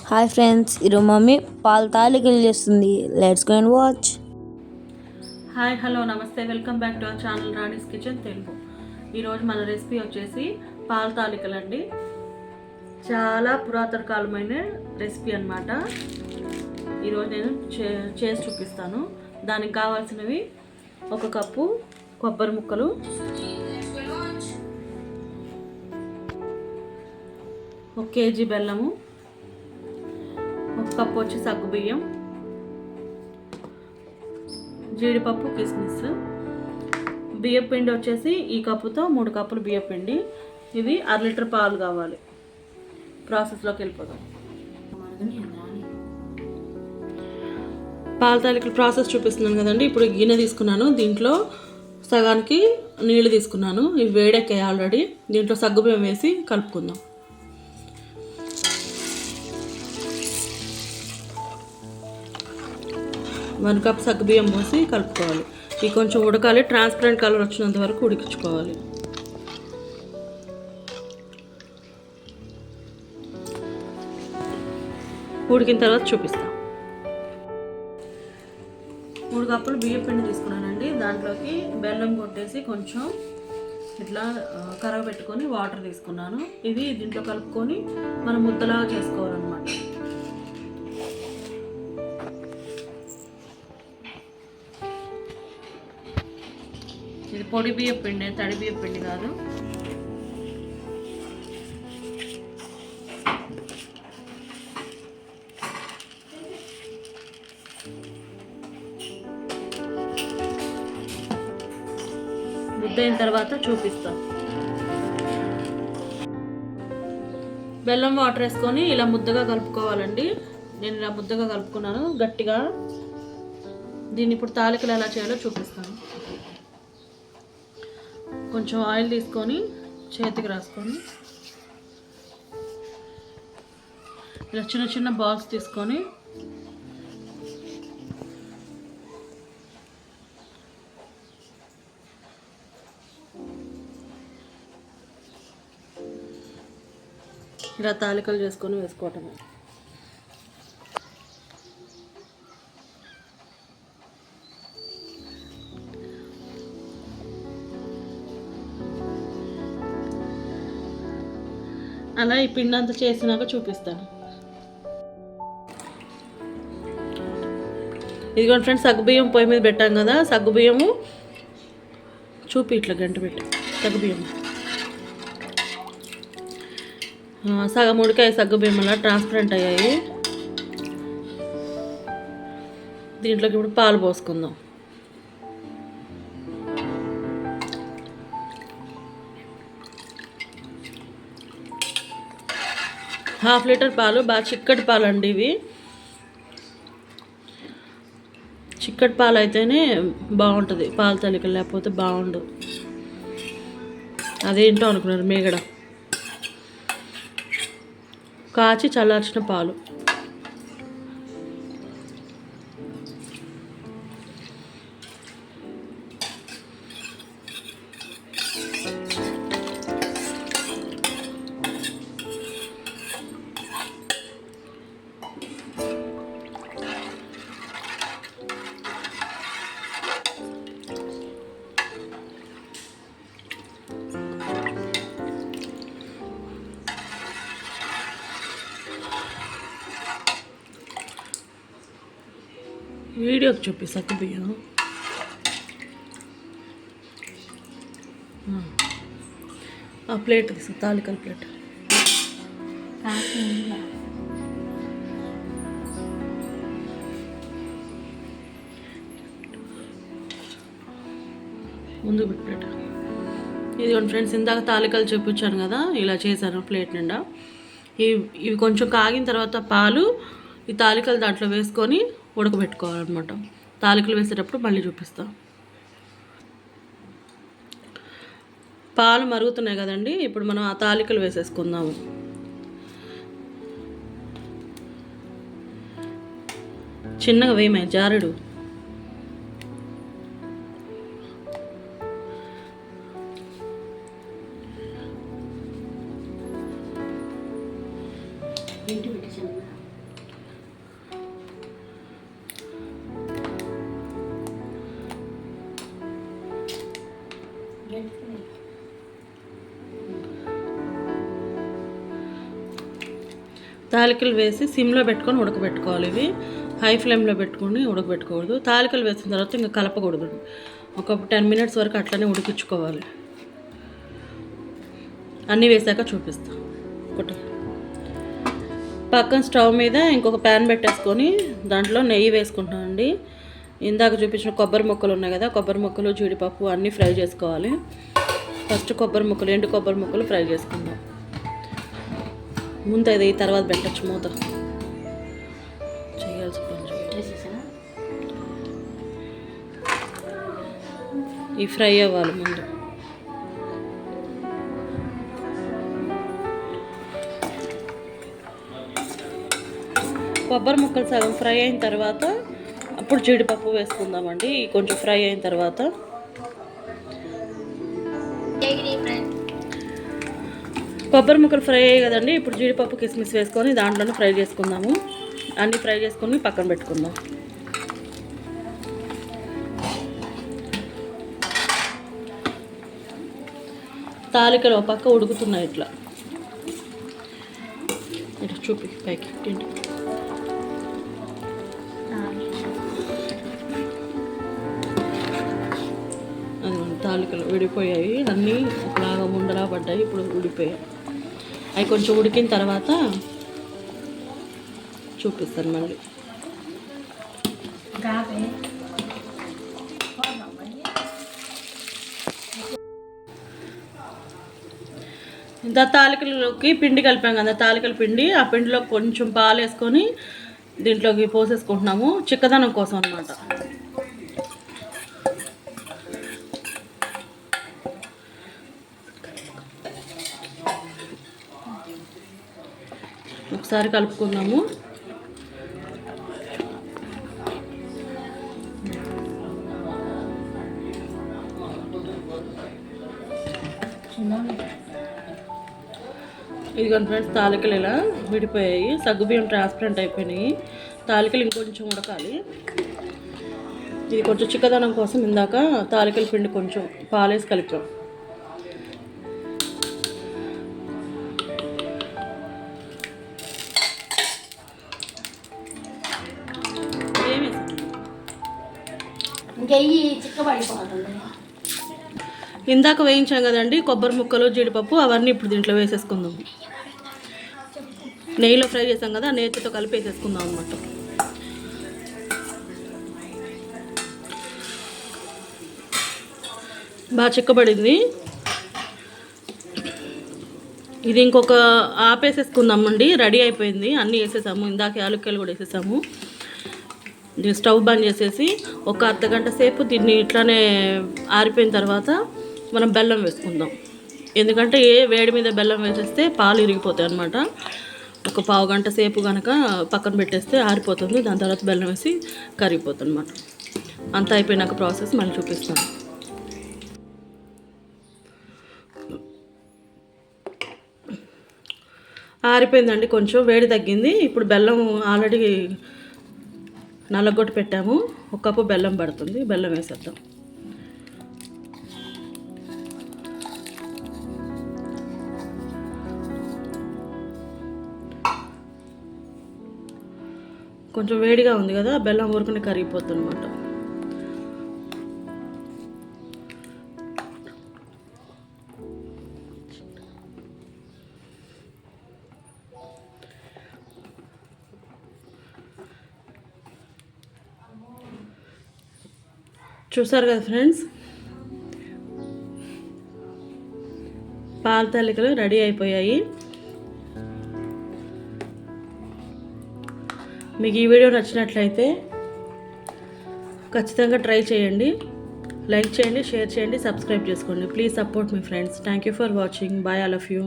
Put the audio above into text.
Hi friends, ఈరోజు mummy పాలు తాలికలు చేస్తుంది. Let's go and watch. Hi hello నమస్తే, welcome back to our channel Rani's kitchen Telugu. ఈరోజు మన రెసిపీ వచ్చేసి పాలు తాలికలు అండి. చాలా పురాతన కాలమైన రెసిపీ అన్నమాట. ఈరోజు నేను చేసి చూపిస్తాను. దానికి కావాల్సినవి 1 కప్పు కొబ్బరి ముక్కలు, 1 కేజీ బెల్లము, 1 కప్పు వచ్చి సగ్గుబియ్యం, జీడిపప్పు, కిస్మిస్. బియ్యం పిండి వచ్చేసి ఈ కప్పుతో 3 కప్పులు బియ్యం పిండి. ఇవి 1/2 లీటర్ పాలు కావాలి. ప్రాసెస్లోకి వెళ్ళిపోదాం. పాల తాలికలు ప్రాసెస్ చూపిస్తున్నాను కదండి. ఇప్పుడు గిన్నె తీసుకున్నాను, దీంట్లో సగానికి నీళ్ళు తీసుకున్నాను. ఇవి వేడెక్కాయి ఆల్రెడీ. దీంట్లో సగ్గుబియ్యం వేసి కలుపుకుందాం. వన్ కప్ సగ్గుబియ్యం పోసి కలుపుకోవాలి. ఇవి కొంచెం ఉడకాలి, ట్రాన్స్పరెంట్ కలర్ వచ్చినంత వరకు ఉడికించుకోవాలి. ఉడికిన తర్వాత చూపిస్తాం. 3 కప్పులు బియ్యం పిండి తీసుకున్నానండి. దాంట్లోకి బెల్లం కొట్టేసి కొంచెం ఇట్లా కరగబెట్టుకొని వాటర్ తీసుకున్నాను. ఇది దీంట్లో కలుపుకొని మనం ముద్దలాగా చేసుకోవాలన్నమాట. ఇది పొడి బియ్యం పిండి, తడి బియ్యం పిండి కాదు. ముద్ద అయిన తర్వాత చూపిస్తాం. బెల్లం వాటర్ వేసుకొని ఇలా ముద్దగా కలుపుకోవాలండి. నేను ఇలా ముద్దగా కలుపుకున్నాను గట్టిగా. దీన్ని ఇప్పుడు తాలికలు ఎలా చేయాలో చూపిస్తాను. కొంచెం ఆయిల్ తీసుకొని చేతికి రాసుకొని ఇలా చిన్న చిన్న బాల్స్ తీసుకొని ఇలా తాలికలు చేసుకొని వేసుకోవటమే. అలా ఈ పిండి అంతా చేసినాక చూపిస్తాను. ఇదిగోండి ఫ్రెండ్స్, సగ్గుబియ్యం పొయ్యి మీద పెట్టాం కదా. సగ్గుబియ్యము చూపి ఇట్లా గంట పెట్టి సగ్గుబియ్యం సగం ఉడికాయి. సగ్గుబియ్యం అలా ట్రాన్స్పరెంట్ అయ్యాయి. దీంట్లోకి ఇప్పుడు పాలు పోసుకుందాం. ½ లీటర్ పాలు, బాగా చిక్కటి పాలు అండి ఇవి. చిక్కటి పాలు అయితేనే బాగుంటుంది పాల తాలికలు, లేకపోతే బాగుండు. అదేంటో అనుకున్నారు మేగడ. కాచి చల్లార్చిన పాలు. వీడియోకి చూపి సగ్గుబియ్యం. ఆ ప్లేట్ తీసు, తాలికల ప్లేట్. ముందు ప్లేట్. ఇదిగోండి ఫ్రెండ్స్, ఇందాక తాలికలు చూపించాను కదా, ఇలా చేశాను ప్లేట్ నిండా. ఇవి కొంచెం కాగిన తర్వాత పాలు ఈ తాలికలు దాంట్లో వేసుకొని ఉడకబెట్టుకోవాలన్నమాట. తాలికలు వేసేటప్పుడు మళ్ళీ చూపిస్తాం. పాలు మరుగుతున్నాయి కదండి, ఇప్పుడు మనం ఆ తాలికలు వేసేసుకుందాము. చిన్నగా వేయమే జారుడు. ఇంటి పెట్టేసాను. తాలికలు వేసి సిమ్లో పెట్టుకొని ఉడకబెట్టుకోవాలి. ఇవి హై ఫ్లేమ్లో పెట్టుకొని ఉడకబెట్టుకోకూడదు. తాలికలు వేసిన తర్వాత ఇంకా కలపకూడదు. ఒక 10 మినిట్స్ వరకు అట్లనే ఉడికించుకోవాలి. అన్నీ వేసాక చూపిస్తా. ఒకటి పక్కన స్టవ్ మీద ఇంకొక ప్యాన్ పెట్టేసుకొని దాంట్లో నెయ్యి వేసుకుంటామండి. ఇందాక చూపించిన కొబ్బరి ముక్కలు ఉన్నాయి కదా, కొబ్బరి ముక్కలు జీడిపప్పు అన్నీ ఫ్రై చేసుకోవాలి. ఫస్ట్ కొబ్బరి ముక్కలు, ఎండు కొబ్బరి ముక్కలు ఫ్రై చేసుకుందాం. ముందు అది తర్వాత పెట్టచ్చు మూత. చేయాల్సి ఈ ఫ్రై అవ్వాలి ముందు. కొబ్బరి ముక్కలు సగం ఫ్రై అయిన తర్వాత అప్పుడు జీడిపప్పు వేసుకుందామండి. కొంచెం ఫ్రై అయిన తర్వాత కొబ్బరి ముక్కలు ఫ్రై అయ్యాయి కదండి. ఇప్పుడు జీడిపప్పు కిస్మిస్ వేసుకొని దాంట్లోనే ఫ్రై చేసుకుందాము. అన్నీ ఫ్రై చేసుకొని పక్కన పెట్టుకుందాం. తాలికలు ఒక పక్క ఉడుకుతున్నాయి. ఇట్లా చూపి పైకి తిండి. అది తాలికలు విడిపోయాయి, అన్నీ ఒకలాగా ముండలా పడ్డాయి. ఇప్పుడు ఉడిపోయాయి. అవి కొంచెం ఉడికిన తర్వాత చూపిస్తాను మళ్ళీ. ఇంత తాలికలలోకి పిండి కలిపాం కదా, తాలికల పిండి. ఆ పిండిలో కొంచెం పాలు వేసుకొని దీంట్లోకి పోసేసుకుంటున్నాము, చిక్కదనం కోసం అన్నమాట. ఒకసారి కలుపుకుందాము. ఇదిగోండి ఫ్రెండ్స్, తాలికలు ఇలా విడిపోయాయి. సగ్గుబియ్యం ట్రాన్స్పరెంట్ అయిపోయినాయి. తాలికలు ఇంకొంచెం ఉడకాలి. ఇది కొంచెం చిక్కదనం కోసం ఇందాక తాలికల పిండి కొంచెం పాలేసి కలిపాం. ఇందాక వేయించాం కదండి కొబ్బరి ముక్కలు జీడిపప్పు, అవన్నీ ఇప్పుడు దీంట్లో వేసేసుకుందాం. నెయ్యిలో ఫ్రై చేసాం కదా, నెయ్యితో కలిపి వేసేసుకుందాం అన్నమాట. బాగా చిక్కబడింది. ఇది ఇంకొక ఆపేసేసుకుందామండి. రెడీ అయిపోయింది. అన్నీ వేసేసాము. ఇందాక యాలక్కాయలు కూడా వేసేసాము. దీన్ని స్టవ్ బంద్ చేసేసి ఒక అర్ధగంట సేపు దీన్ని ఇట్లానే ఆరిపోయిన తర్వాత మనం బెల్లం వేసుకుందాం. ఎందుకంటే వేడి మీద బెల్లం వేసేస్తే పాలు ఇరిగిపోతాయి అన్నమాట. ఒక పావు గంట సేపు కనుక పక్కన పెట్టేస్తే ఆరిపోతుంది. దాని తర్వాత బెల్లం వేసి కరిగిపోతుంది అన్నమాట. అంతా అయిపోయినాక ప్రాసెస్ మళ్ళీ చూపిస్తాను. ఆరిపోయిందండి, కొంచెం వేడి తగ్గింది. ఇప్పుడు బెల్లం ఆల్రెడీ నల్లగొట్టు పెట్టాము. ఒక కప్పు బెల్లం పడుతుంది. బెల్లం వేసేద్దాం. కొంచెం వేడిగా ఉంది కదా, బెల్లం ఊరుకుని కరిగిపోతుంది అన్నమాట. చూసారు కదా ఫ్రెండ్స్, పాల తాలికలు రెడీ అయిపోయాయి. మీకు ఈ వీడియో నచ్చినట్లయితే ఖచ్చితంగా ట్రై చేయండి. లైక్ చేయండి, షేర్ చేయండి, సబ్స్క్రైబ్ చేసుకోండి. ప్లీజ్ సపోర్ట్ మీ friends. Thank you for watching. Bye all of you.